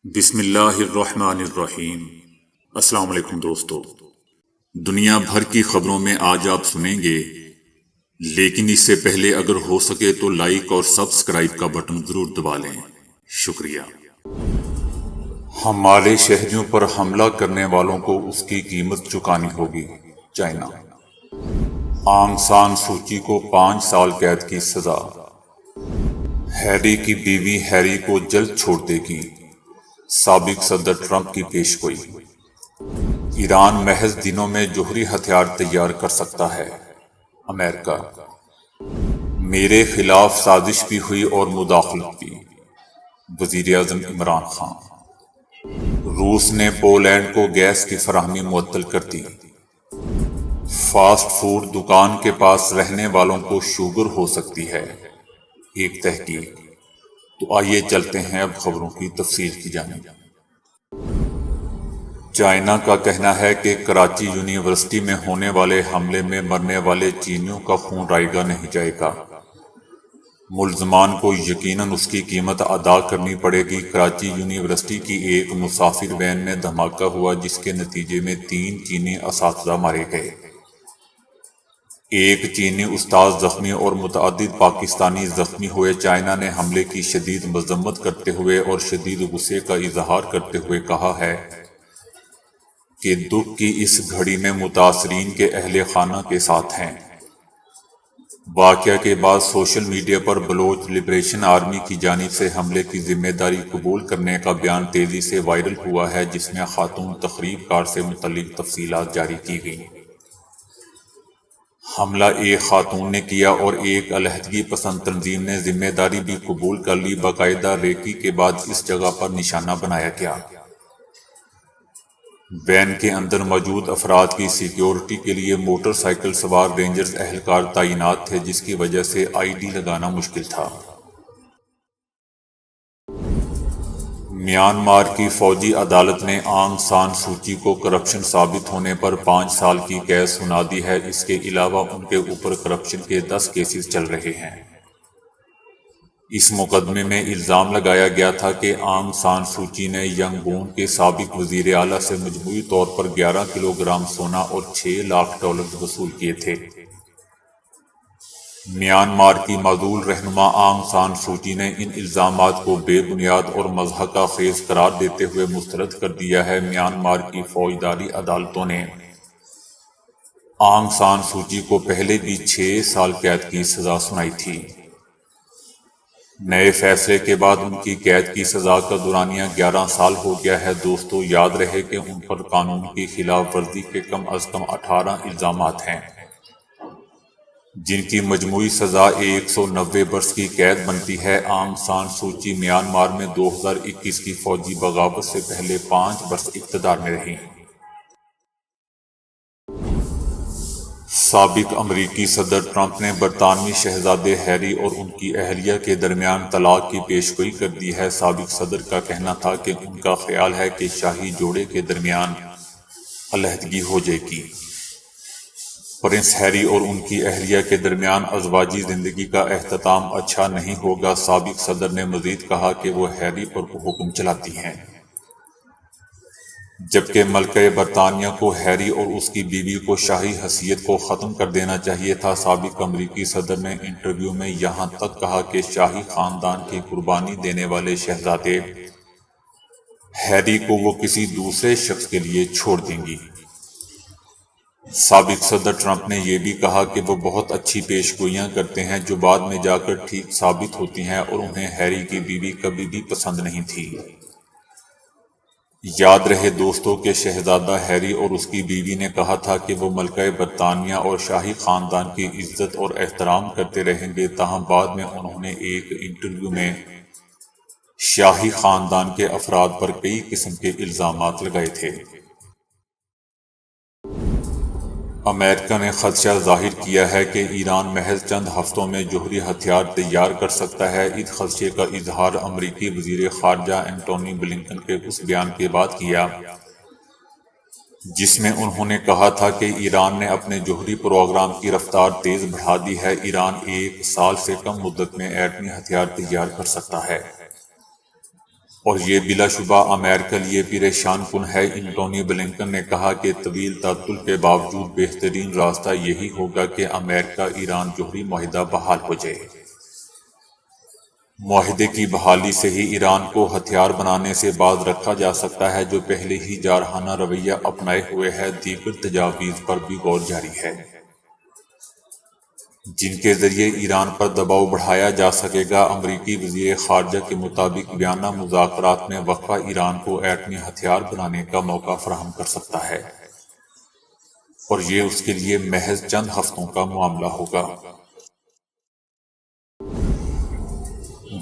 بسم اللہ الرحمن الرحیم۔ السلام علیکم دوستو، دنیا بھر کی خبروں میں آج آپ سنیں گے، لیکن اس سے پہلے اگر ہو سکے تو لائک اور سبسکرائب کا بٹن ضرور دبا لیں۔ شکریہ۔ ہمارے شہریوں پر حملہ کرنے والوں کو اس کی قیمت چکانی ہوگی۔ چائنا۔ آنگ سان سوچی کو 5 سال قید کی سزا۔ ہیری کی بیوی ہیری کو جلد چھوڑ دے گی، سابق صدر ٹرمپ کی پیشگوئی۔ ایران محض دنوں میں جوہری ہتھیار تیار کر سکتا ہے، امریکہ۔ میرے خلاف سازش بھی ہوئی اور مداخلت بھی، وزیر اعظم عمران خان۔ روس نے پولینڈ کو گیس کی فراہمی معطل کر دی۔ فاسٹ فوڈ دکان کے پاس رہنے والوں کو شوگر ہو سکتی ہے، ایک تحقیق۔ تو آئیے چلتے ہیں اب خبروں کی تفصیل کی جانب۔ چائنا کا کہنا ہے کہ کراچی یونیورسٹی میں ہونے والے حملے میں مرنے والے چینیوں کا خون رائے گا نہیں جائے گا۔ ملزمان کو یقیناً اس کی قیمت ادا کرنی پڑے گی۔ کراچی یونیورسٹی کی ایک مسافر وین میں دھماکہ ہوا جس کے نتیجے میں 3 چینی اساتذہ مارے گئے، ایک چینی استاد زخمی اور متعدد پاکستانی زخمی ہوئے۔ چائنا نے حملے کی شدید مذمت کرتے ہوئے اور شدید غصے کا اظہار کرتے ہوئے کہا ہے کہ دکھ کی اس گھڑی میں متاثرین کے اہل خانہ کے ساتھ ہیں۔ واقعہ کے بعد سوشل میڈیا پر بلوچ لبریشن آرمی کی جانب سے حملے کی ذمہ داری قبول کرنے کا بیان تیزی سے وائرل ہوا ہے، جس میں خاتون تخریب کار سے متعلق تفصیلات جاری کی گئیں۔ حملہ ایک خاتون نے کیا اور ایک علیحدگی پسند تنظیم نے ذمہ داری بھی قبول کر لی۔ باقاعدہ ریکی کے بعد اس جگہ پر نشانہ بنایا گیا۔ وین کے اندر موجود افراد کی سیکیورٹی کے لیے موٹر سائیکل سوار رینجرز اہلکار تعینات تھے، جس کی وجہ سے آئی ڈی لگانا مشکل تھا۔ میانمار کی فوجی عدالت نے آنگ سان سوچی کو کرپشن ثابت ہونے پر 5 سال کی قید سنا دی ہے۔ اس کے علاوہ ان کے اوپر کرپشن کے 10 کیسز چل رہے ہیں۔ اس مقدمے میں الزام لگایا گیا تھا کہ آنگ سان سوچی نے ینگون کے سابق وزیر اعلیٰ سے مجموعی طور پر 11 کلو گرام سونا اور $6 لاکھ وصول کیے تھے۔ میانمار کی معزول رہنما آنگ سان سوچی نے ان الزامات کو بے بنیاد اور مضحکہ خیز قرار دیتے ہوئے مسترد کر دیا ہے۔ میانمار کی فوجداری عدالتوں نے آنگ سان سوچی کو پہلے بھی 6 سال قید کی سزا سنائی تھی۔ نئے فیصلے کے بعد ان کی قید کی سزا کا دورانیہ 11 سال ہو گیا ہے۔ دوستو، یاد رہے کہ ان پر قانون کی خلاف ورزی کے کم از کم 18 الزامات ہیں، جن کی مجموعی سزا 190 برس کی قید بنتی ہے۔ آنگ سان سوچی میانمار میں 2021 کی فوجی بغاوت سے پہلے 5 برس اقتدار میں رہیں۔ سابق امریکی صدر ٹرمپ نے برطانوی شہزادے ہیری اور ان کی اہلیہ کے درمیان طلاق کی پیشگوئی کر دی ہے۔ سابق صدر کا کہنا تھا کہ ان کا خیال ہے کہ شاہی جوڑے کے درمیان علیحدگی ہو جائے گی۔ پرنس ہیری اور ان کی اہلیہ کے درمیان ازواجی زندگی کا اختتام اچھا نہیں ہوگا۔ سابق صدر نے مزید کہا کہ وہ ہیری پر حکم چلاتی ہیں، جبکہ ملکہ برطانیہ کو ہیری اور اس کی بیوی کو شاہی حیثیت کو ختم کر دینا چاہیے تھا۔ سابق امریکی صدر نے انٹرویو میں یہاں تک کہا کہ شاہی خاندان کی قربانی دینے والے شہزادے ہیری کو وہ کسی دوسرے شخص کے لیے چھوڑ دیں گی۔ سابق صدر ٹرمپ نے یہ بھی کہا کہ وہ بہت اچھی پیشگوئیاں کرتے ہیں جو بعد میں جا کر ٹھیک ثابت ہوتی ہیں، اور انہیں ہیری کی بیوی کبھی بھی پسند نہیں تھی۔ یاد رہے دوستوں کہ شہزادہ ہیری اور اس کی بیوی نے کہا تھا کہ وہ ملکہ برطانیہ اور شاہی خاندان کی عزت اور احترام کرتے رہیں گے، تاہم بعد میں انہوں نے ایک انٹرویو میں شاہی خاندان کے افراد پر کئی قسم کے الزامات لگائے تھے۔ امریکہ نے خدشہ ظاہر کیا ہے کہ ایران محض چند ہفتوں میں جوہری ہتھیار تیار کر سکتا ہے۔ اس خدشے کا اظہار امریکی وزیر خارجہ اینٹونی بلنکن کے اس بیان کے بعد کیا جس میں انہوں نے کہا تھا کہ ایران نے اپنے جوہری پروگرام کی رفتار تیز بڑھا دی ہے۔ ایران 1 سال سے کم مدت میں ایٹمی ہتھیار تیار کر سکتا ہے اور یہ بلا شبہ امریکہ لیے پریشان کن ہے۔ انٹونی بلنکن نے کہا کہ طویل تعطل کے باوجود بہترین راستہ یہی ہوگا کہ امریکہ ایران جوہری معاہدہ بحال ہو جائے۔ معاہدے کی بحالی سے ہی ایران کو ہتھیار بنانے سے باز رکھا جا سکتا ہے، جو پہلے ہی جارحانہ رویہ اپنائے ہوئے ہے۔ دیگر تجاویز پر بھی غور جاری ہے، جن کے ذریعے ایران پر دباؤ بڑھایا جا سکے گا۔ امریکی وزیر خارجہ کے مطابق بیانیہ مذاکرات میں وقفہ ایران کو ایٹمی ہتھیار بنانے کا موقع فراہم کر سکتا ہے، اور یہ اس کے لیے محض چند ہفتوں کا معاملہ ہوگا۔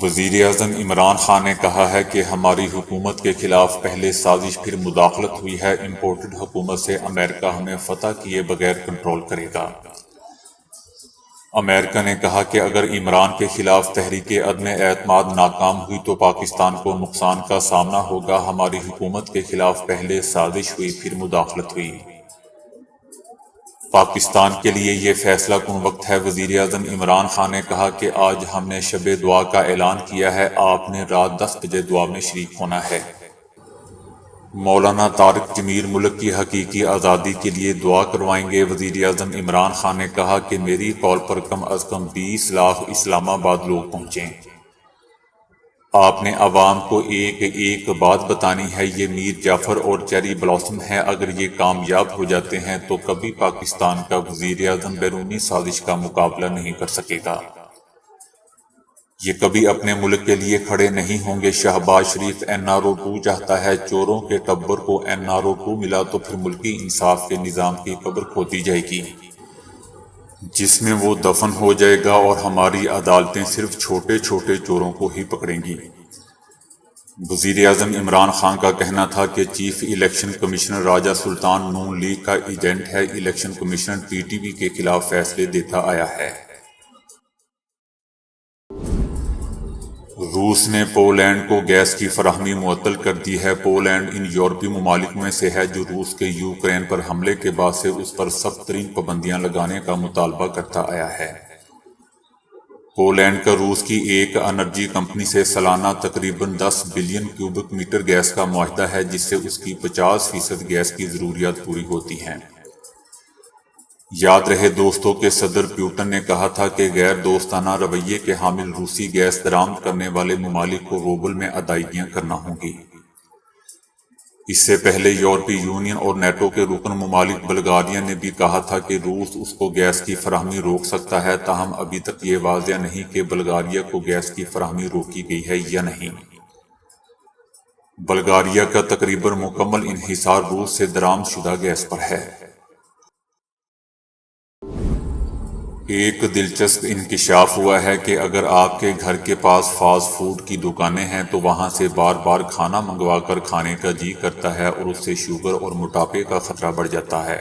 وزیر اعظم عمران خان نے کہا ہے کہ ہماری حکومت کے خلاف پہلے سازش پھر مداخلت ہوئی ہے۔ امپورٹڈ حکومت سے امریکہ ہمیں فتح کیے بغیر کنٹرول کرے گا۔ امریکہ نے کہا کہ اگر عمران کے خلاف تحریک عدم اعتماد ناکام ہوئی تو پاکستان کو نقصان کا سامنا ہوگا۔ ہماری حکومت کے خلاف پہلے سازش ہوئی پھر مداخلت ہوئی۔ پاکستان کے لیے یہ فیصلہ کن وقت ہے۔ وزیر اعظم عمران خان نے کہا کہ آج ہم نے شب دعا کا اعلان کیا ہے، آپ نے رات 10 بجے دعا میں شریک ہونا ہے۔ مولانا طارق جمیل ملک کی حقیقی آزادی کے لیے دعا کروائیں گے۔ وزیر اعظم عمران خان نے کہا کہ میری کال پر کم از کم 20 لاکھ اسلام آباد لوگ پہنچیں۔ آپ نے عوام کو ایک بات بتانی ہے، یہ میر جعفر اور چیری بلاسم ہے۔ اگر یہ کامیاب ہو جاتے ہیں تو کبھی پاکستان کا وزیر اعظم بیرونی سازش کا مقابلہ نہیں کر سکے گا۔ یہ کبھی اپنے ملک کے لیے کھڑے نہیں ہوں گے۔ شہباز شریف NRO-2 چاہتا ہے، چوروں کے ٹبر کو NRO-2 ملا تو پھر ملکی انصاف کے نظام کی قبر کھودی جائے گی، جس میں وہ دفن ہو جائے گا، اور ہماری عدالتیں صرف چھوٹے چھوٹے چوروں کو ہی پکڑیں گی۔ وزیر اعظم عمران خان کا کہنا تھا کہ چیف الیکشن کمشنر راجہ سلطان نون لیگ کا ایجنٹ ہے۔ الیکشن کمیشن TTP کے خلاف فیصلے دیتا آیا ہے۔ روس نے پولینڈ کو گیس کی فراہمی معطل کر دی ہے۔ پولینڈ ان یورپی ممالک میں سے ہے جو روس کے یوکرین پر حملے کے بعد سے اس پر سخت ترین پابندیاں لگانے کا مطالبہ کرتا آیا ہے۔ پولینڈ کا روس کی ایک انرجی کمپنی سے سالانہ تقریباً 10 بلین کیوبک میٹر گیس کا معاہدہ ہے، جس سے اس کی 50% گیس کی ضروریات پوری ہوتی ہیں۔ یاد رہے دوستوں کہ صدر پیوٹن نے کہا تھا کہ غیر دوستانہ رویے کے حامل روسی گیس درآمد کرنے والے ممالک کو روبل میں ادائیگیاں کرنا ہوں گی۔ اس سے پہلے یورپی یونین اور نیٹو کے رکن ممالک بلغاریہ نے بھی کہا تھا کہ روس اس کو گیس کی فراہمی روک سکتا ہے، تاہم ابھی تک یہ واضح نہیں کہ بلغاریہ کو گیس کی فراہمی روکی گئی ہے یا نہیں۔ بلغاریہ کا تقریباً مکمل انحصار روس سے درآمد شدہ گیس پر ہے۔ ایک دلچسپ انکشاف ہوا ہے کہ اگر آپ کے گھر کے پاس فاسٹ فوڈ کی دکانیں ہیں تو وہاں سے بار بار کھانا منگوا کر کھانے کا جی کرتا ہے، اور اس سے شوگر اور موٹاپے کا خطرہ بڑھ جاتا ہے۔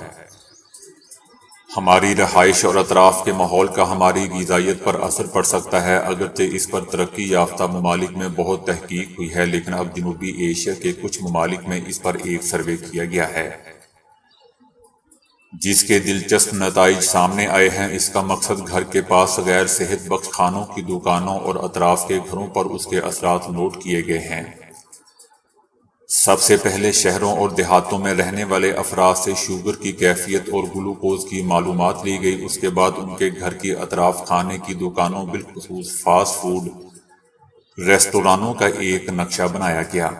ہماری رہائش اور اطراف کے ماحول کا ہماری غذائیت پر اثر پڑ سکتا ہے۔ اگرچہ اس پر ترقی یافتہ ممالک میں بہت تحقیق ہوئی ہے، لیکن اب جنوبی ایشیا کے کچھ ممالک میں اس پر ایک سروے کیا گیا ہے، جس کے دلچسپ نتائج سامنے آئے ہیں۔ اس کا مقصد گھر کے پاس غیر صحت بخش کھانوں کی دکانوں اور اطراف کے گھروں پر اس کے اثرات نوٹ کیے گئے ہیں۔ سب سے پہلے شہروں اور دیہاتوں میں رہنے والے افراد سے شوگر کی کیفیت اور گلوکوز کی معلومات لی گئی۔ اس کے بعد ان کے گھر کے اطراف کھانے کی دکانوں، بالخصوص فاسٹ فوڈ ریستورانوں کا ایک نقشہ بنایا گیا۔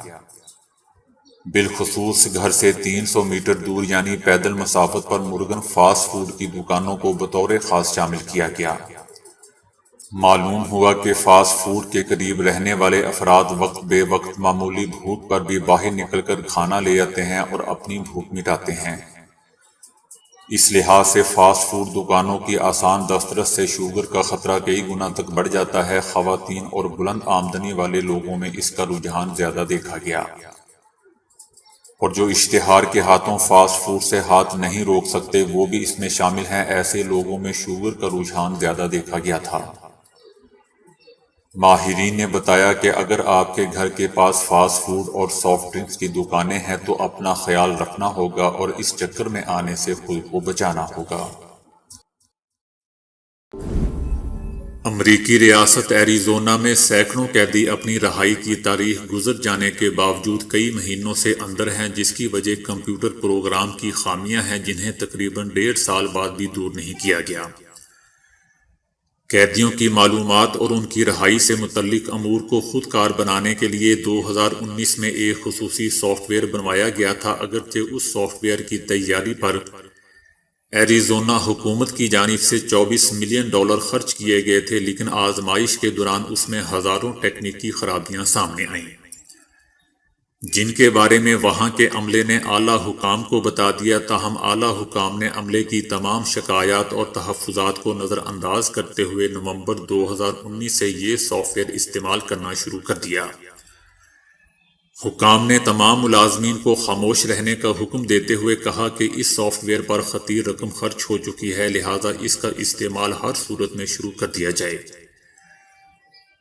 بالخصوص گھر سے 300 میٹر دور یعنی پیدل مسافت پر مرغن فاسٹ فوڈ کی دکانوں کو بطور خاص شامل کیا گیا۔ معلوم ہوا کہ فاسٹ فوڈ کے قریب رہنے والے افراد وقت بے وقت معمولی بھوک پر بھی باہر نکل کر کھانا لے آتے ہیں اور اپنی بھوک مٹاتے ہیں۔ اس لحاظ سے فاسٹ فوڈ دکانوں کی آسان دسترس سے شوگر کا خطرہ کئی گنا تک بڑھ جاتا ہے۔ خواتین اور بلند آمدنی والے لوگوں میں اس کا رجحان زیادہ دیکھا گیا، اور جو اشتہار کے ہاتھوں فاسٹ فوڈ سے ہاتھ نہیں روک سکتے وہ بھی اس میں شامل ہیں۔ ایسے لوگوں میں شوگر کا رجحان زیادہ دیکھا گیا تھا۔ ماہرین نے بتایا کہ اگر آپ کے گھر کے پاس فاسٹ فوڈ اور سافٹ ڈرنکس کی دکانیں ہیں تو اپنا خیال رکھنا ہوگا اور اس چکر میں آنے سے خود کو بچانا ہوگا۔ امریکی ریاست ایریزونا میں سینکڑوں قیدی اپنی رہائی کی تاریخ گزر جانے کے باوجود کئی مہینوں سے اندر ہیں، جس کی وجہ کمپیوٹر پروگرام کی خامیاں ہیں جنہیں تقریباً 1.5 سال بعد بھی دور نہیں کیا گیا۔ قیدیوں کی معلومات اور ان کی رہائی سے متعلق امور کو خود کار بنانے کے لیے 2019 میں ایک خصوصی سافٹ ویئر بنوایا گیا تھا، اگرچہ اس سافٹ ویئر کی تیاری پر ایریزونا حکومت کی جانب سے $24 ملین خرچ کیے گئے تھے، لیکن آزمائش کے دوران اس میں ہزاروں ٹیکنیکی خرابیاں سامنے آئیں، جن کے بارے میں وہاں کے عملے نے اعلیٰ حکام کو بتا دیا۔ تاہم اعلیٰ حکام نے عملے کی تمام شکایات اور تحفظات کو نظر انداز کرتے ہوئے نومبر 2019 سے یہ سافٹ ویئر استعمال کرنا شروع کر دیا۔ حکام نے تمام ملازمین کو خاموش رہنے کا حکم دیتے ہوئے کہا کہ اس سافٹ ویئر پر خطیر رقم خرچ ہو چکی ہے، لہذا اس کا استعمال ہر صورت میں شروع کر دیا جائے۔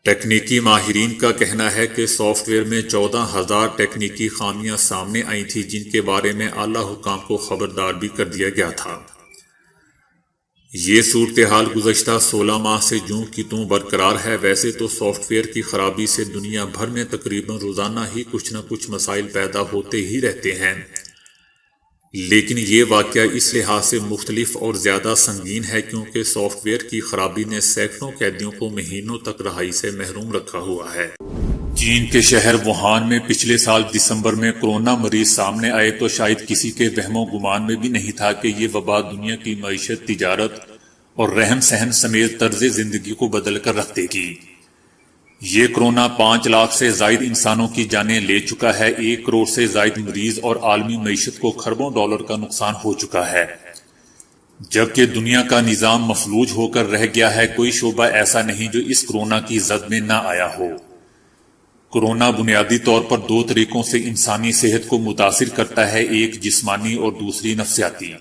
ٹیکنیکی ماہرین کا کہنا ہے کہ سافٹ ویئر میں 14,000 ٹیکنیکی خامیاں سامنے آئی تھیں، جن کے بارے میں اعلیٰ حکام کو خبردار بھی کر دیا گیا تھا۔ یہ صورتحال گزشتہ 16 ماہ سے جوں کی توں برقرار ہے۔ ویسے تو سافٹ ویئر کی خرابی سے دنیا بھر میں تقریباً روزانہ ہی کچھ نہ کچھ مسائل پیدا ہوتے ہی رہتے ہیں، لیکن یہ واقعہ اس لحاظ سے مختلف اور زیادہ سنگین ہے کیونکہ سافٹ ویئر کی خرابی نے سینکڑوں قیدیوں کو مہینوں تک رہائی سے محروم رکھا ہوا ہے۔ چین کے شہر ووہان میں پچھلے سال دسمبر میں کورونا مریض سامنے آئے تو شاید کسی کے وہم و گمان میں بھی نہیں تھا کہ یہ وبا دنیا کی معیشت، تجارت اور رہن سہن سمیت طرز زندگی کو بدل کر رکھ دے گی۔ یہ کورونا 5 لاکھ سے زائد انسانوں کی جانیں لے چکا ہے، 1 کروڑ سے زائد مریض اور عالمی معیشت کو کھربوں ڈالر کا نقصان ہو چکا ہے، جبکہ دنیا کا نظام مفلوج ہو کر رہ گیا ہے۔ کوئی شعبہ ایسا نہیں جو اس کورونا کی زد میں نہ آیا ہو۔ کورونا بنیادی طور پر 2 طریقوں سے انسانی صحت کو متاثر کرتا ہے، ایک جسمانی اور دوسری نفسیاتی۔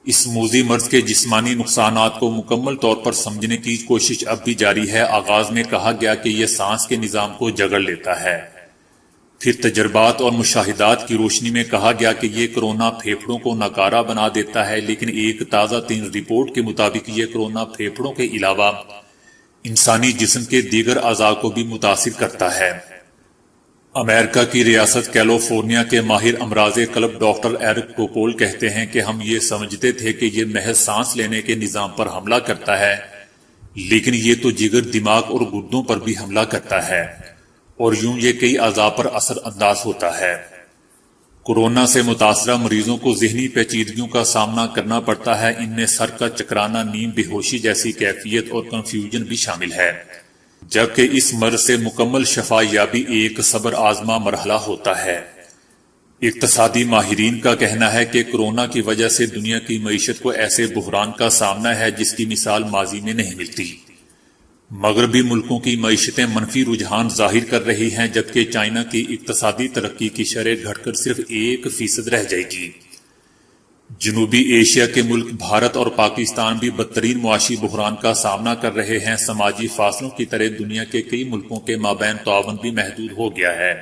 اس موذی مرض کے جسمانی نقصانات کو مکمل طور پر سمجھنے کی کوشش اب بھی جاری ہے۔ آغاز میں کہا گیا کہ یہ سانس کے نظام کو جگڑ لیتا ہے، پھر تجربات اور مشاہدات کی روشنی میں کہا گیا کہ یہ کورونا پھیپھڑوں کو ناکارہ بنا دیتا ہے، لیکن ایک تازہ ترین رپورٹ کے مطابق یہ کورونا پھیپھڑوں کے علاوہ انسانی جسم کے دیگر اعضاء کو بھی متاثر کرتا ہے۔ امریکہ کی ریاست کیلیفورنیا کے ماہر امراض قلب ڈاکٹر ایرک کوپول کہتے ہیں کہ ہم یہ سمجھتے تھے کہ یہ محض سانس لینے کے نظام پر حملہ کرتا ہے، لیکن یہ تو جگر، دماغ اور گردوں پر بھی حملہ کرتا ہے، اور یوں یہ کئی اعضاء پر اثر انداز ہوتا ہے۔ کورونا سے متاثرہ مریضوں کو ذہنی پیچیدگیوں کا سامنا کرنا پڑتا ہے، ان میں سر کا چکرانا، نیند، بے ہوشی جیسی کیفیت اور کنفیوژن بھی شامل ہے، جبکہ اس مرض سے مکمل شفا یابی ایک صبر آزما مرحلہ ہوتا ہے۔ اقتصادی ماہرین کا کہنا ہے کہ کورونا کی وجہ سے دنیا کی معیشت کو ایسے بحران کا سامنا ہے جس کی مثال ماضی میں نہیں ملتی۔ مغربی ملکوں کی معیشتیں منفی رجحان ظاہر کر رہی ہیں، جبکہ چائنا کی اقتصادی ترقی کی شرح گھٹ کر صرف 1% رہ جائے گی۔ جنوبی ایشیا کے ملک بھارت اور پاکستان بھی بدترین معاشی بحران کا سامنا کر رہے ہیں۔ سماجی فاصلوں کی طرح دنیا کے کئی ملکوں کے مابین تعاون بھی محدود ہو گیا ہے۔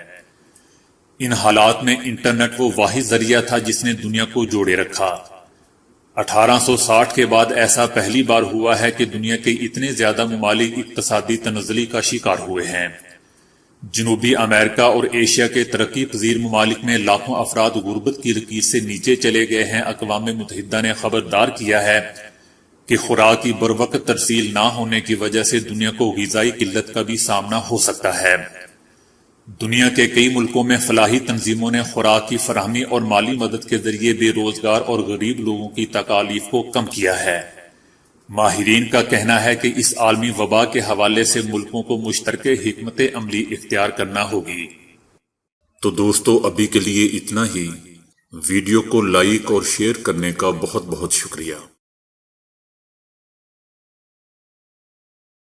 ان حالات میں انٹرنیٹ وہ واحد ذریعہ تھا جس نے دنیا کو جوڑے رکھا۔ 1860 کے بعد ایسا پہلی بار ہوا ہے کہ دنیا کے اتنے زیادہ ممالک اقتصادی تنزلی کا شکار ہوئے ہیں۔ جنوبی امریکہ اور ایشیا کے ترقی پذیر ممالک میں لاکھوں افراد غربت کی لکیر سے نیچے چلے گئے ہیں۔ اقوام متحدہ نے خبردار کیا ہے کہ خوراک کی بروقت ترسیل نہ ہونے کی وجہ سے دنیا کو غذائی قلت کا بھی سامنا ہو سکتا ہے۔ دنیا کے کئی ملکوں میں فلاحی تنظیموں نے خوراک کی فراہمی اور مالی مدد کے ذریعے بے روزگار اور غریب لوگوں کی تکالیف کو کم کیا ہے۔ ماہرین کا کہنا ہے کہ اس عالمی وبا کے حوالے سے ملکوں کو مشترکہ حکمت عملی اختیار کرنا ہوگی۔ تو دوستو، ابھی کے لیے اتنا ہی۔ ویڈیو کو لائک اور شیئر کرنے کا بہت بہت شکریہ۔